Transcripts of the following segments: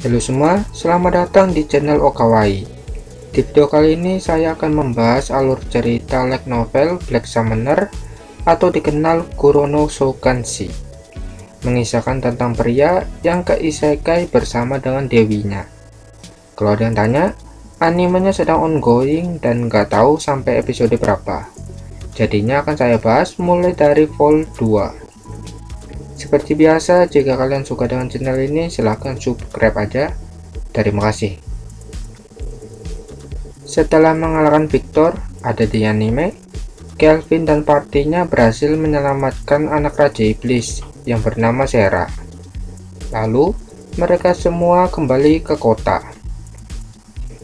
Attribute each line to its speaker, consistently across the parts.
Speaker 1: Halo semua, selamat datang di channel Okawai. Di video kali ini saya akan membahas alur cerita light novel Black Summoner atau dikenal Kurono Shoukanshi, mengisahkan tentang pria yang keisekai bersama dengan dewinya. Kalau ada yang tanya, animenya sedang ongoing dan nggak tahu sampai episode berapa. Jadinya akan saya bahas mulai dari vol 2. Seperti biasa, jika kalian suka dengan channel ini, silahkan subscribe aja. Terima kasih. Setelah mengalahkan Victor, ada di anime, Kelvin dan partinya berhasil menyelamatkan anak Raja Iblis yang bernama Sera. Lalu, mereka semua kembali ke kota.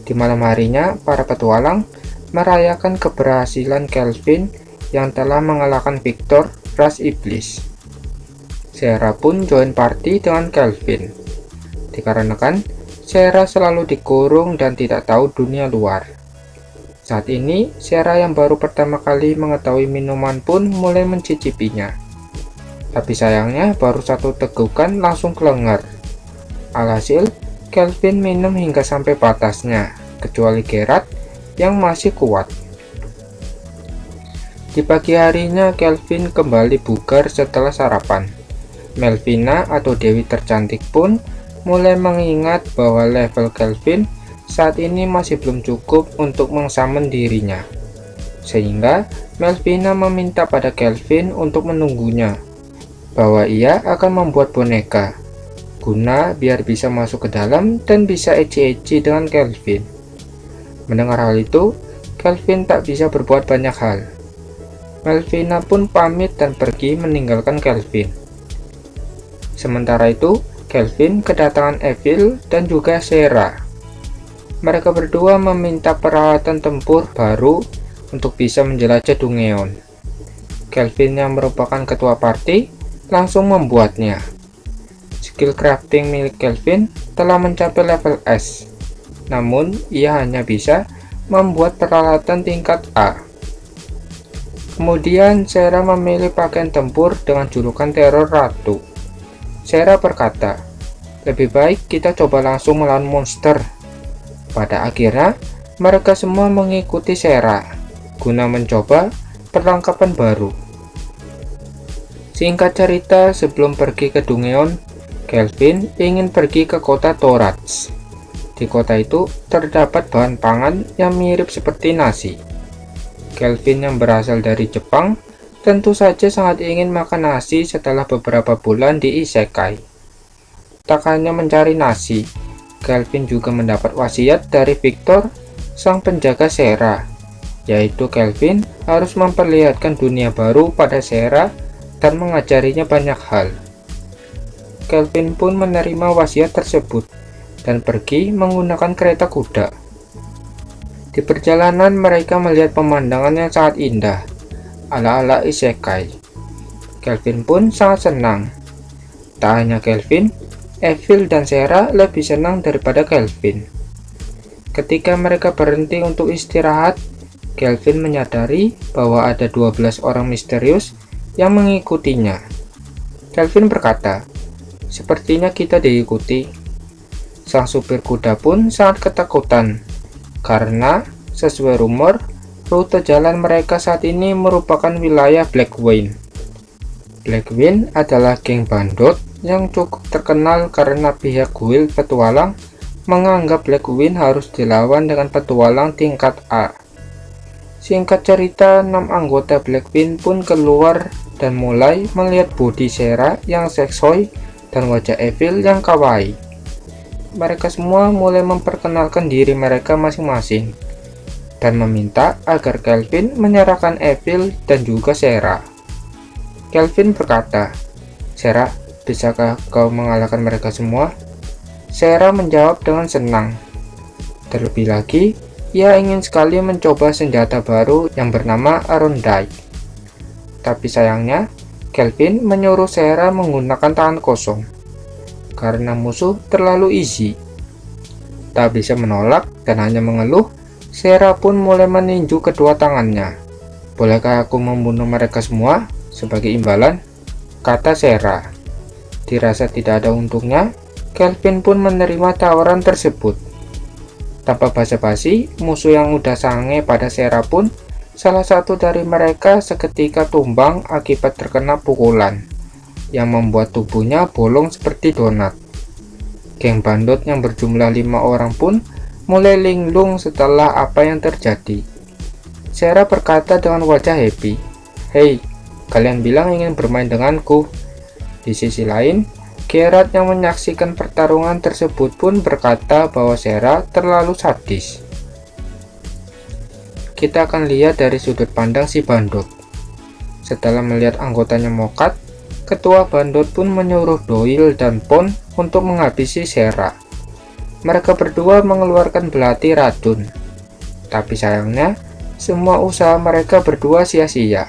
Speaker 1: Di malam harinya, para petualang merayakan keberhasilan Kelvin yang telah mengalahkan Victor, Ras Iblis. Sera pun join party dengan Kelvin, dikarenakan Sera selalu dikurung dan tidak tahu dunia luar. Saat ini, Sera yang baru pertama kali mengetahui minuman pun mulai mencicipinya. Tapi sayangnya baru satu tegukan langsung kelengar. Alhasil, Kelvin minum hingga sampai batasnya, kecuali Geralt yang masih kuat. Di pagi harinya, Kelvin kembali bugar setelah sarapan. Melvina atau Dewi tercantik pun mulai mengingat bahwa level Kelvin saat ini masih belum cukup untuk mengsummon dirinya. Sehingga Melvina meminta pada Kelvin untuk menunggunya, bahwa ia akan membuat boneka, guna biar bisa masuk ke dalam dan bisa eci-eci dengan Kelvin. Mendengar hal itu, Kelvin tak bisa berbuat banyak hal. Melvina pun pamit dan pergi meninggalkan Kelvin. Sementara itu, Kelvin kedatangan Evil dan juga Sera. Mereka berdua meminta peralatan tempur baru untuk bisa menjelajah Dungeon. Kelvin yang merupakan ketua party langsung membuatnya. Skill crafting milik Kelvin telah mencapai level S, namun ia hanya bisa membuat peralatan tingkat A. Kemudian Sera memilih pakaian tempur dengan julukan Teror Ratu. Sera berkata, lebih baik kita coba langsung melawan monster. Pada akhirnya, mereka semua mengikuti Sera, guna mencoba perlengkapan baru. Singkat cerita, sebelum pergi ke Dungeon, Kelvin ingin pergi ke kota Torats. Di kota itu, terdapat bahan pangan yang mirip seperti nasi. Kelvin yang berasal dari Jepang, tentu saja sangat ingin makan nasi setelah beberapa bulan di isekai. Tak hanya mencari nasi, Kelvin juga mendapat wasiat dari Victor, sang penjaga Sera, yaitu Kelvin harus memperlihatkan dunia baru pada Sera dan mengajarinya banyak hal. Kelvin pun menerima wasiat tersebut dan pergi menggunakan kereta kuda. Di perjalanan mereka melihat pemandangan yang sangat indah, ala-ala isekai. Kelvin pun sangat senang. Tak hanya Kelvin, Evil dan Sera lebih senang daripada Kelvin. Ketika mereka berhenti untuk istirahat, Kelvin menyadari bahwa ada 12 orang misterius yang mengikutinya. Kelvin berkata, sepertinya kita diikuti. Sang supir kuda pun sangat ketakutan, karena sesuai rumor, rute jalan mereka saat ini merupakan wilayah Blackwing. Blackwing adalah geng bandot yang cukup terkenal karena pihak guild petualang menganggap Blackwing harus dilawan dengan petualang tingkat A. Singkat cerita, 6 anggota Blackwing pun keluar dan mulai melihat body Sera yang seksoi dan wajah Evil yang kawaii. Mereka semua mulai memperkenalkan diri mereka masing-masing dan meminta agar Kelvin menyerahkan Evil dan juga Sera. Kelvin berkata, Sera, bisakah kau mengalahkan mereka semua? Sera menjawab dengan senang. Terlebih lagi, ia ingin sekali mencoba senjata baru yang bernama Arondite. Tapi sayangnya, Kelvin menyuruh Sera menggunakan tangan kosong, karena musuh terlalu easy. Tak bisa menolak dan hanya mengeluh, Sera pun mulai meninju kedua tangannya. Bolehkah aku membunuh mereka semua sebagai imbalan? Kata Sera. Dirasa tidak ada untungnya, Kelvin pun menerima tawaran tersebut. Tanpa basa-basi, musuh yang udah sange pada Sarah pun salah satu dari mereka seketika tumbang akibat terkena pukulan yang membuat tubuhnya bolong seperti donat. Geng bandot yang berjumlah 5 orang pun mulai linglung setelah apa yang terjadi. Sarah berkata dengan wajah happy, "Hei, kalian bilang ingin bermain denganku." Di sisi lain, Gerard yang menyaksikan pertarungan tersebut pun berkata bahwa Sarah terlalu sadis. Kita akan lihat dari sudut pandang si bandot. Setelah melihat anggotanya mokat, ketua bandot pun menyuruh Doyle dan Pond untuk menghabisi Sarah. Mereka berdua mengeluarkan belati racun. Tapi sayangnya, semua usaha mereka berdua sia-sia.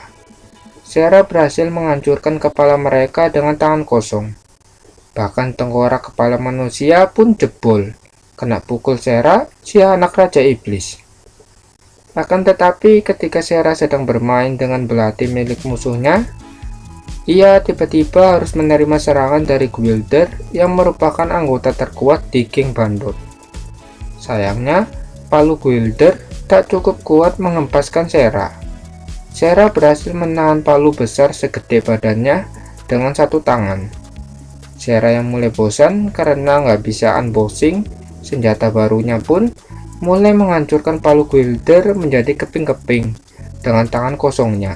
Speaker 1: Sarah berhasil menghancurkan kepala mereka dengan tangan kosong. Bahkan tengkorak kepala manusia pun jebol, kena pukul Sarah, si anak Raja Iblis. Akan tetapi ketika Sarah sedang bermain dengan belati milik musuhnya, ia tiba-tiba harus menerima serangan dari Gwilder yang merupakan anggota terkuat di geng bandot. Sayangnya, palu Gwilder tak cukup kuat menghempaskan Sarah. Sarah berhasil menahan palu besar segede badannya dengan satu tangan. Sarah yang mulai bosan karena nggak bisa unboxing senjata barunya pun mulai menghancurkan palu Gwilder menjadi keping-keping dengan tangan kosongnya.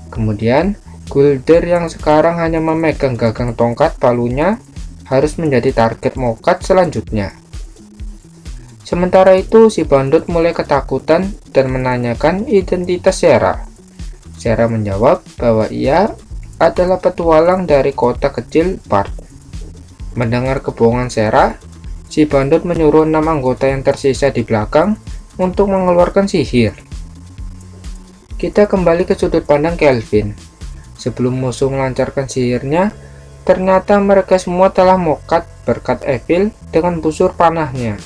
Speaker 1: Kemudian, Gwilder yang sekarang hanya memegang gagang tongkat palunya harus menjadi target mokat selanjutnya. Sementara itu, si bandot mulai ketakutan dan menanyakan identitas Sarah. Sarah menjawab bahwa ia adalah petualang dari kota kecil Bart. Mendengar kebohongan Sarah, si bandot menyuruh 6 anggota yang tersisa di belakang untuk mengeluarkan sihir. Kita kembali ke sudut pandang Kelvin. Sebelum musuh melancarkan sihirnya, ternyata mereka semua telah mokat berkat Evil dengan busur panahnya.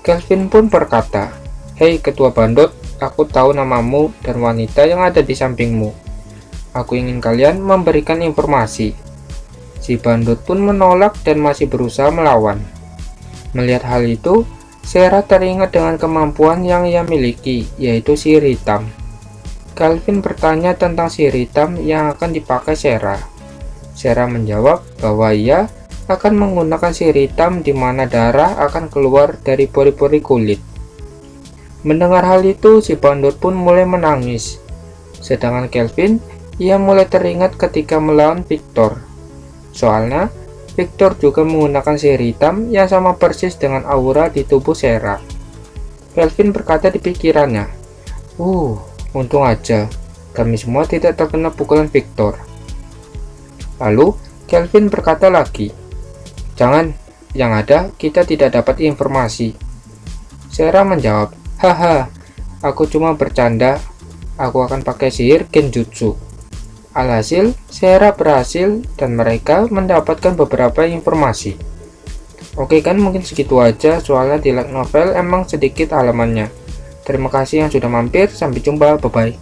Speaker 1: Kelvin pun berkata, "Hei ketua bandot, aku tahu namamu dan wanita yang ada di sampingmu. Aku ingin kalian memberikan informasi." Si bandot pun menolak dan masih berusaha melawan. Melihat hal itu, Sarah teringat dengan kemampuan yang ia miliki, yaitu sihir hitam. Kelvin bertanya tentang sihir hitam yang akan dipakai Sarah. Sarah menjawab bahwa ia akan menggunakan sihir hitam di mana darah akan keluar dari pori-pori kulit. Mendengar hal itu, si bandot pun mulai menangis. Sedangkan Kelvin, ia mulai teringat ketika melawan Victor. Soalnya, Victor juga menggunakan sihir hitam yang sama persis dengan aura di tubuh Sarah. Kelvin berkata di pikirannya, untung aja, kami semua tidak terkena pukulan Victor." Lalu, Kelvin berkata lagi, "Jangan, yang ada kita tidak dapat informasi." Sarah menjawab, "Haha, aku cuma bercanda, aku akan pakai sihir genjutsu." Alhasil, Sarah berhasil dan mereka mendapatkan beberapa informasi. Oke kan, mungkin segitu aja, soalnya di light novel emang sedikit halamannya. Terima kasih yang sudah mampir, sampai jumpa, bye-bye.